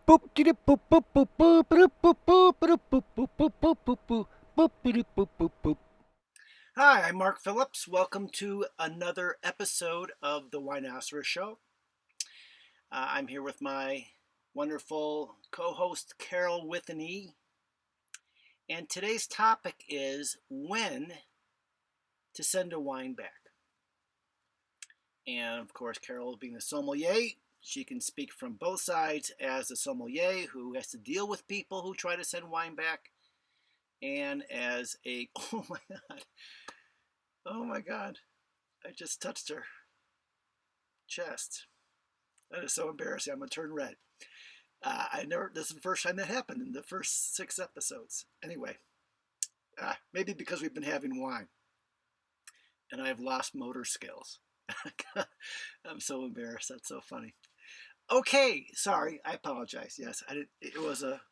Boop dee boop boop boop boop boop boop boop boop boop boop boop boop boop boop boop boop boop boop boop. Hi, I'm Mark Phillips. Welcome to another episode of the Winoceros Show. I'm here with my wonderful co-host Carol with an E, and today's topic is when to send a wine back. And of course, Carol being a sommelier, she can speak from both sides as a sommelier who has to deal with people who try to send wine back, and as a oh my god, I just touched her chest. That is so embarrassing. I'm gonna turn red. I never. This is the first time that happened in the first 6 episodes. Anyway, maybe because we've been having wine, and I've lost motor skills. I'm so embarrassed. That's so funny. Okay, sorry. I apologize. Yes, I did. It was a,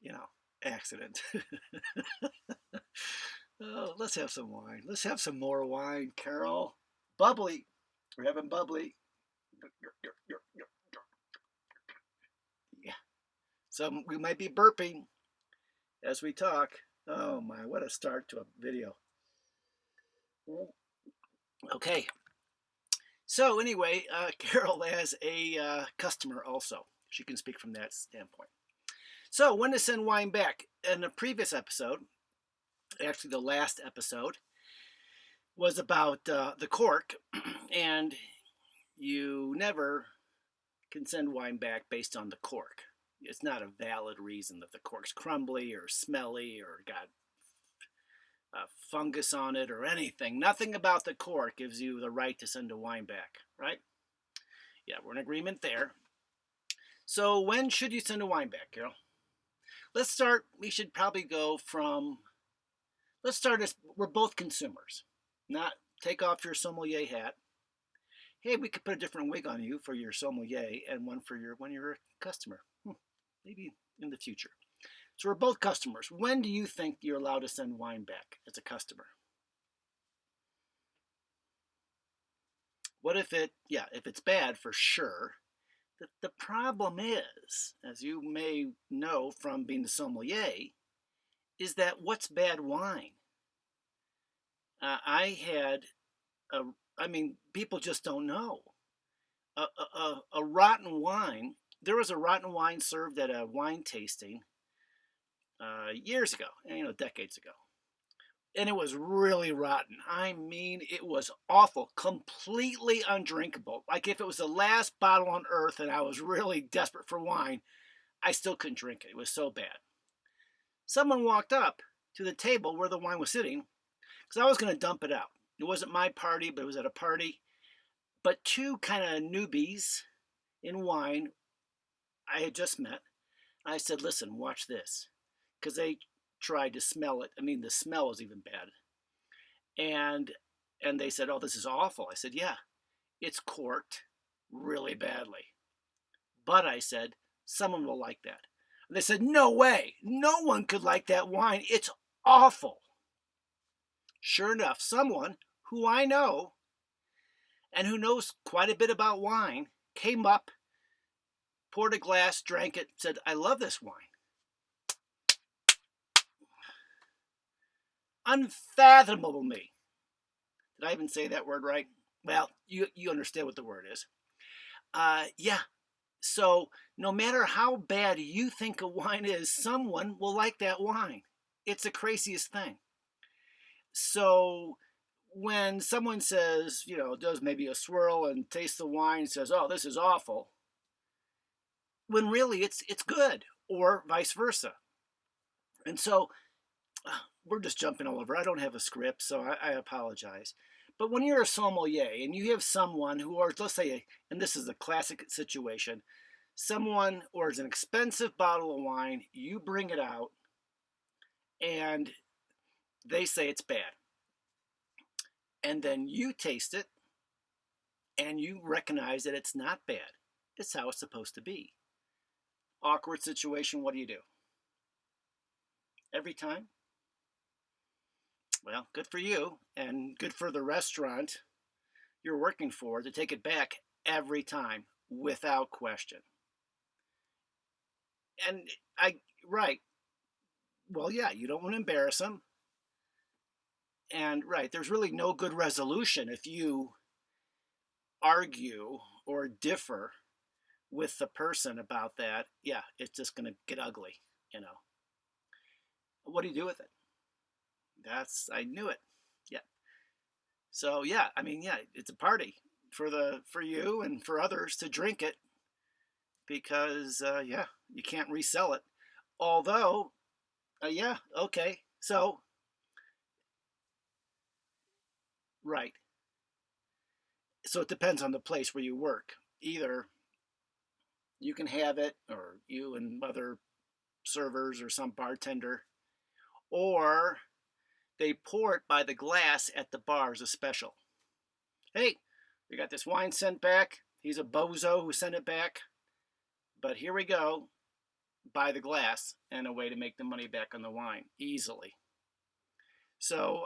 you know, accident. Oh, let's have some wine. Let's have some more wine, Carol. Bubbly. We're having bubbly. Yeah. So we might be burping as we talk. Oh my, what a start to a video. Okay. So anyway, Carol has a customer also. She can speak from that standpoint. So when to send wine back? In the previous episode, actually the last episode, was about the cork, and you never can send wine back based on the cork. It's not a valid reason that the cork's crumbly or smelly or got fungus on it or anything. Nothing about the cork gives you the right to send a wine back, right? Yeah, we're in agreement there. So when should you send a wine back, Carol? Let's start. We should probably go from. Let's start as we're both consumers. Not take off your sommelier hat. Hey, we could put a different wig on you for your sommelier and one for your when you're a customer. Maybe in the future. So we're both customers. When do you think you're allowed to send wine back as a customer? What if if it's bad for sure. The problem is, as you may know from being a sommelier, is that what's bad wine? I had, a, I mean, people just don't know. A rotten wine, there was a rotten wine served at a wine tasting years ago, decades ago. And it was really rotten. I mean, it was awful, completely undrinkable. Like if it was the last bottle on earth and I was really desperate for wine, I still couldn't drink it. It was so bad. Someone walked up to the table where the wine was sitting because I was going to dump it out. It wasn't my party, but it was at a party. But two kind of newbies in wine I had just met. I said, listen, watch this. Because they tried to smell it. I mean, the smell was even bad. And they said, oh, this is awful. I said, yeah, it's corked really badly. But I said, someone will like that. And they said, no way. No one could like that wine. It's awful. Sure enough, someone who I know and who knows quite a bit about wine came up, poured a glass, drank it, said, I love this wine. Unfathomable to me. Did I even say that word right? Well, you understand what the word is. Yeah. So no matter how bad you think a wine is, someone will like that wine. It's the craziest thing. So when someone says, does maybe a swirl and tastes the wine and says, oh, this is awful, when really it's good, or vice versa. And so we're just jumping all over. I don't have a script, so I apologize. But when you're a sommelier and you have someone who, or let's say, and this is a classic situation, someone orders an expensive bottle of wine, you bring it out, and they say it's bad. And then you taste it, and you recognize that it's not bad. It's how it's supposed to be. Awkward situation, what do you do? Every time? Well, good for you, and good for the restaurant you're working for to take it back every time without question. and I right. Well, yeah, you don't want to embarrass them, and right, there's really no good resolution if you argue or differ with the person about that. Yeah, it's just going to get ugly, you know. What do you do with it? That's I knew it. Yeah. So yeah, I mean, yeah, it's a party for you and for others to drink it because yeah, you can't resell it. Although, yeah, okay. So right. So it depends on the place where you work. Either you can have it, or you and other servers or some bartender, or they pour it by the glass at the bar as a special. Hey, we got this wine sent back. He's a bozo who sent it back. But here we go, by the glass, and a way to make the money back on the wine easily. So,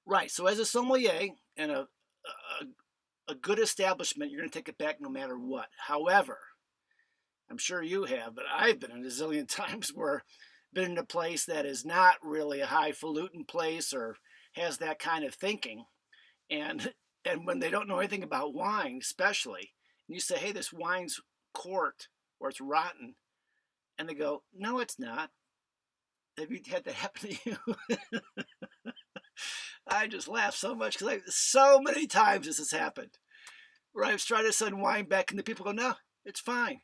right. So as a sommelier and a good establishment, you're going to take it back no matter what. However, I'm sure you have, but I've been in a zillion times where been in a place that is not really a highfalutin place or has that kind of thinking, and when they don't know anything about wine, especially, and you say, "Hey, this wine's corked or it's rotten," and they go, "No, it's not." Have you had that happen to you? I just laugh so much because so many times this has happened where I've tried to send wine back and the people go, "No, it's fine."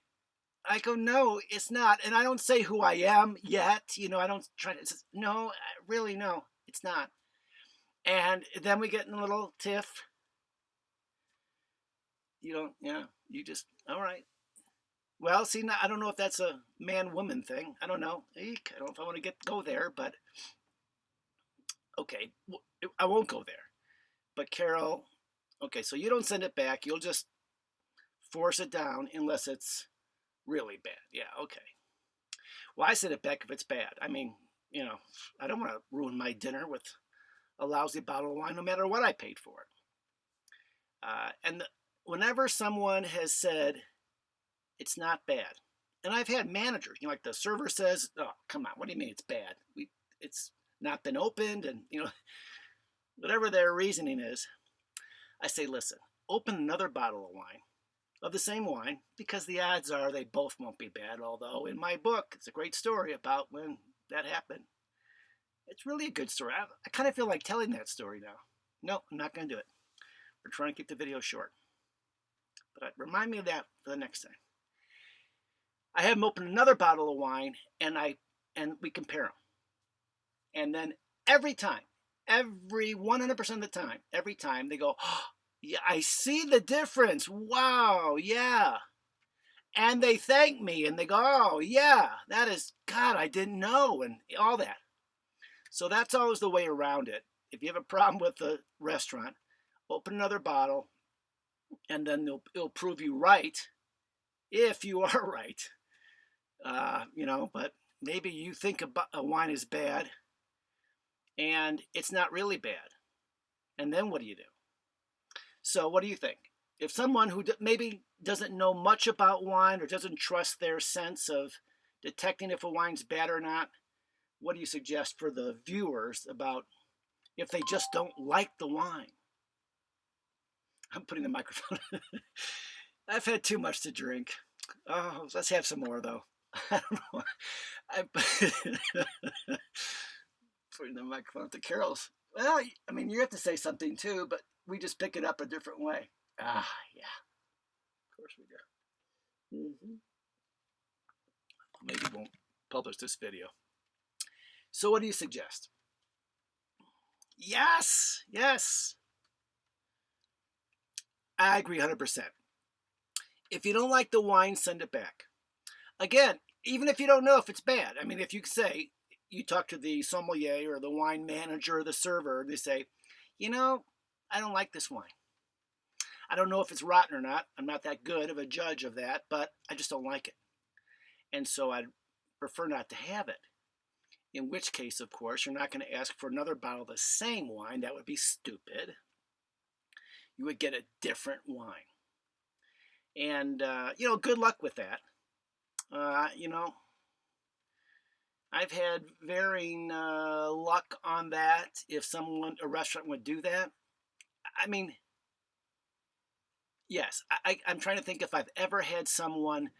I go, "No, it's not." And I don't say who I am yet. You know, I don't try to, no, really, no, it's not. And then we get in a little tiff. You don't, yeah, you just, all right. Well, see, I don't know if that's a man-woman thing. I don't know. Eek, I don't know if I want to go there, but okay, I won't go there. But Carol, okay, so you don't send it back. You'll just force it down unless it's really bad. Yeah, okay. Well, I send it back if it's bad. I mean, you know, I don't want to ruin my dinner with a lousy bottle of wine, no matter what I paid for it. Whenever someone has said it's not bad, and I've had managers, you know, like the server says, "Oh, come on, what do you mean it's bad? It's not been opened," and you know, whatever their reasoning is, I say, "Listen, open another bottle of wine." Of the same wine, because the odds are they both won't be bad. Although in my book, it's a great story about when that happened. It's really a good story. I kind of feel like telling that story now. No, I'm not going to do it. We're trying to keep the video short. But remind me of that for the next time. I have them open another bottle of wine, and we compare them. And then every time, every 100% of the time, every time they go, "Oh, yeah, I see the difference. Wow, yeah." And they thank me and they go, "Oh, yeah, that is, God, I didn't know," and all that. So that's always the way around it. If you have a problem with the restaurant, open another bottle, and then it'll prove you right if you are right. You know, but maybe you think a wine is bad and it's not really bad. And then what do you do? So what do you think? If someone who maybe doesn't know much about wine or doesn't trust their sense of detecting if a wine's bad or not, what do you suggest for the viewers about if they just don't like the wine? I'm putting the microphone. I've had too much to drink. Oh, let's have some more though. I don't know. I'm putting the microphone to Carol's. Well, I mean, you have to say something too, but we just pick it up a different way. Ah, yeah. Of course we do. Mm-hmm. Maybe we won't publish this video. So what do you suggest? Yes, yes. I agree 100%. If you don't like the wine, send it back. Again, even if you don't know if it's bad. I mean, if you say, you talk to the sommelier or the wine manager or the server, they say, "You know, I don't like this wine. I don't know if it's rotten or not. I'm not that good of a judge of that, but I just don't like it. And so I'd prefer not to have it." In which case, of course, you're not going to ask for another bottle of the same wine. That would be stupid. You would get a different wine. And, you know, good luck with that. you know, I've had varying luck on that. If a restaurant would do that, I mean, yes, I'm trying to think if I've ever had someone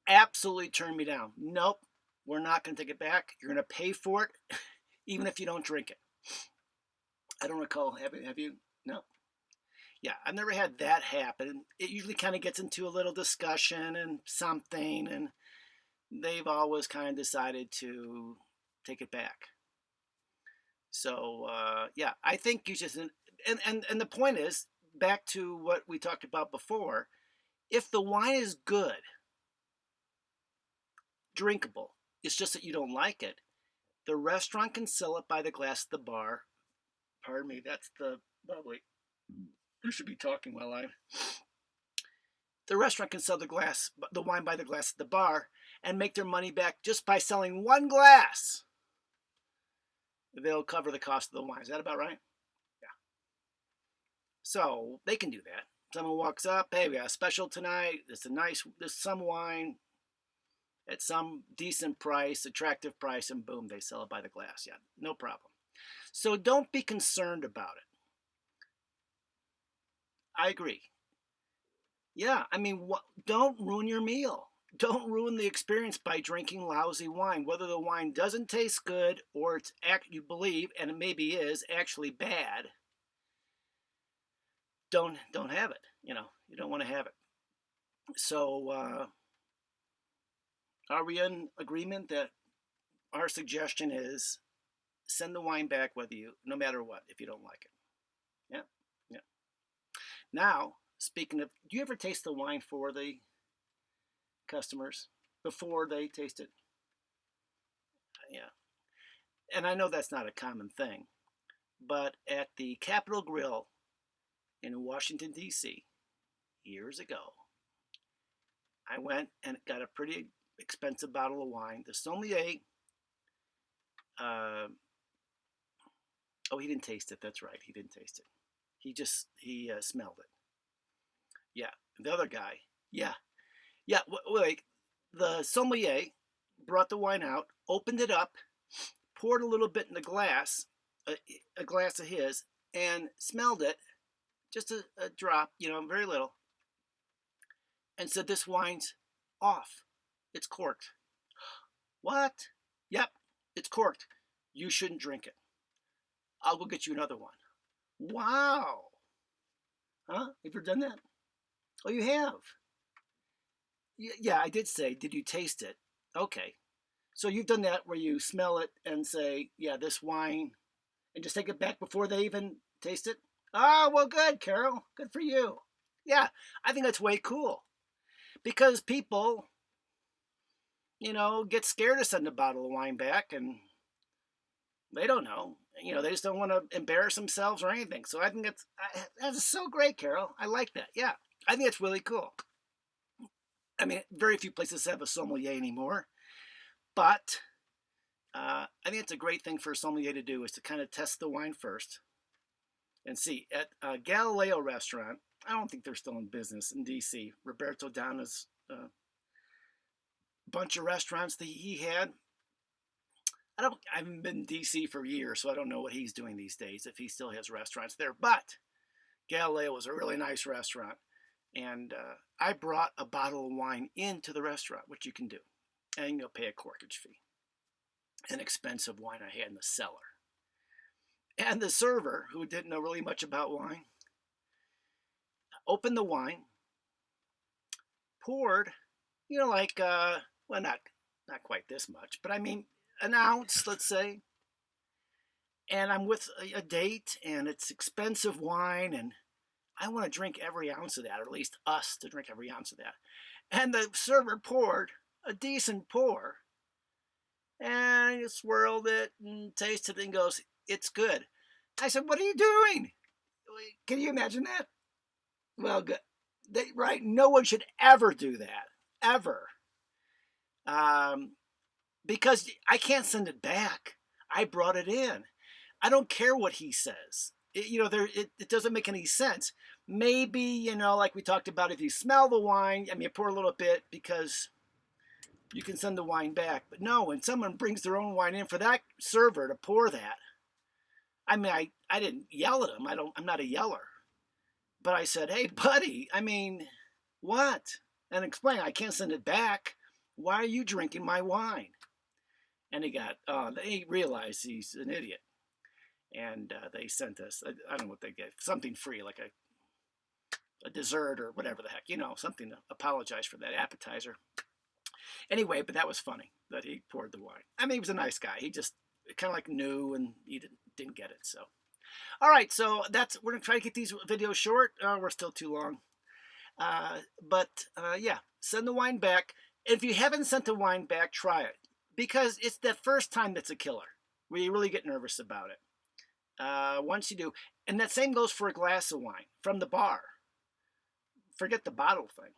absolutely turn me down. Nope, we're not going to take it back. You're going to pay for it, even if you don't drink it. I don't recall. Have you? No. Yeah, I've never had that happen. It usually kind of gets into a little discussion and something, and they've always kind of decided to take it back. So yeah, I think you just and the point is back to what we talked about before. If the wine is good, drinkable, it's just that you don't like it. The restaurant can sell it by the glass at the bar. Pardon me, that's the bubbly. You should be talking while I. The restaurant can sell the wine by the glass at the bar, and make their money back just by selling one glass. They'll cover the cost of the wine. Is that about right? Yeah. So they can do that. Someone walks up, hey, we got a special tonight. There's some wine at some decent price, attractive price, and boom, they sell it by the glass. Yeah, no problem. So don't be concerned about it. I agree. Yeah, I mean, don't ruin your meal. Don't ruin the experience by drinking lousy wine. Whether the wine doesn't taste good or you believe, and it maybe is actually bad, don't have it. You don't want to have it. So are we in agreement that our suggestion is send the wine back no matter what, if you don't like it? Yeah, yeah. Now, speaking of, do you ever taste the wine for the customers before they taste it? Yeah. And I know that's not a common thing, but at the Capitol Grill in Washington, D.C., years ago, I went and got a pretty expensive bottle of wine. The sommelier, uh, oh, he didn't taste it. That's right. He didn't taste it. He smelled it. Yeah. The other guy, yeah. Yeah, like the sommelier brought the wine out, opened it up, poured a little bit in the glass, a glass of his, and smelled it, just a drop, very little, and said, "This wine's off. It's corked." What? Yep, it's corked. You shouldn't drink it. I'll go get you another one. Wow. Huh? Have you ever done that? Oh, you have? Yeah, I did say, did you taste it? Okay. So you've done that where you smell it and say, yeah, this wine, and just take it back before they even taste it? Oh, well, good, Carol. Good for you. Yeah, I think that's way cool. Because people, get scared to send a bottle of wine back, and they don't know. They just don't want to embarrass themselves or anything. So I think that's so great, Carol. I like that. Yeah, I think it's really cool. I mean, very few places have a sommelier anymore, but I think it's a great thing for a sommelier to do is to kind of test the wine first and see. At Galileo Restaurant, I don't think they're still in business in D.C. Roberto Donna's bunch of restaurants that he had. I haven't been in D.C. for years, so I don't know what he's doing these days, if he still has restaurants there. But Galileo was a really nice restaurant. And I brought a bottle of wine into the restaurant, which you can do. And you'll pay a corkage fee. An expensive wine I had in the cellar. And the server, who didn't know really much about wine, opened the wine, poured, like, well, not quite this much, but I mean, an ounce, let's say. And I'm with a date, and it's expensive wine, and I want to drink every ounce of that, or at least us to drink every ounce of that. And the server poured a decent pour, and he swirled it and tasted it and goes, "It's good." I said, "What are you doing?" Can you imagine that? Well, good. Right? No one should ever do that, ever, because I can't send it back. I brought it in. I don't care what he says. It doesn't make any sense. Maybe, like we talked about, if you smell the wine, I mean, pour a little bit because you can send the wine back. But no, when someone brings their own wine in for that server to pour that, I mean, I didn't yell at him. I'm not a yeller. But I said, hey, buddy, I mean, what? And explain, I can't send it back. Why are you drinking my wine? And he realized he's an idiot. And they sent us, I don't know what they gave, something free, like a dessert or whatever the heck, something to apologize for that appetizer. Anyway, but that was funny that he poured the wine. I mean, he was a nice guy. He just kind of like knew and he didn't get it. So, all right. So we're going to try to get these videos short. We're still too long. Yeah, send the wine back. If you haven't sent the wine back, try it. Because it's the first time that's a killer where you really get nervous about it. Once you do, and that same goes for a glass of wine from the bar. Forget the bottle thing.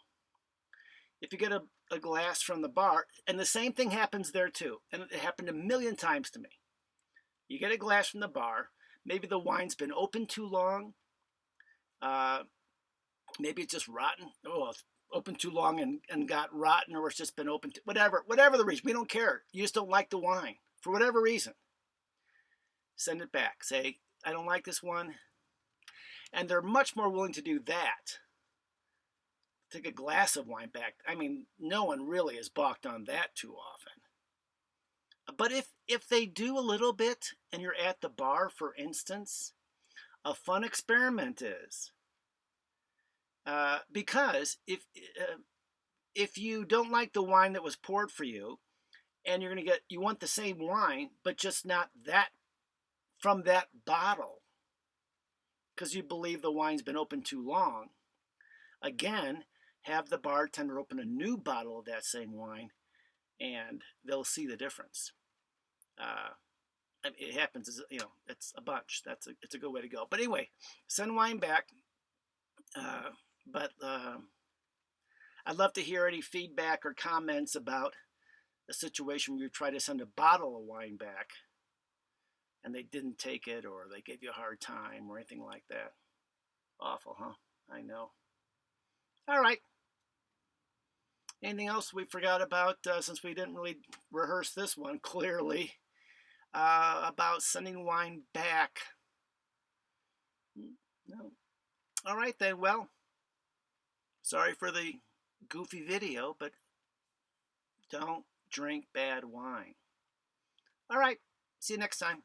If you get a glass from the bar, and the same thing happens there too, and it happened a million times to me. You get a glass from the bar, maybe the wine's been open too long, maybe it's just rotten. Oh, it's open too long and got rotten, or it's just been open, whatever the reason. We don't care. You just don't like the wine for whatever reason. Send it back. Say, I don't like this one. And they're much more willing to do that. Take a glass of wine back. I mean, no one really is balked on that too often. But if they do a little bit, and you're at the bar, for instance, a fun experiment is, because if you don't like the wine that was poured for you, and you want the same wine, but just not that from that bottle, because you believe the wine's been open too long, again, have the bartender open a new bottle of that same wine, and they'll see the difference. It happens, it's a bunch. It's a good way to go. But anyway, send wine back. But I'd love to hear any feedback or comments about a situation where you try to send a bottle of wine back and they didn't take it, or they gave you a hard time, or anything like that. Awful, huh? I know. All right. Anything else we forgot about, since we didn't really rehearse this one clearly, about sending wine back? No. All right then. Well, sorry for the goofy video, but don't drink bad wine. All right. See you next time.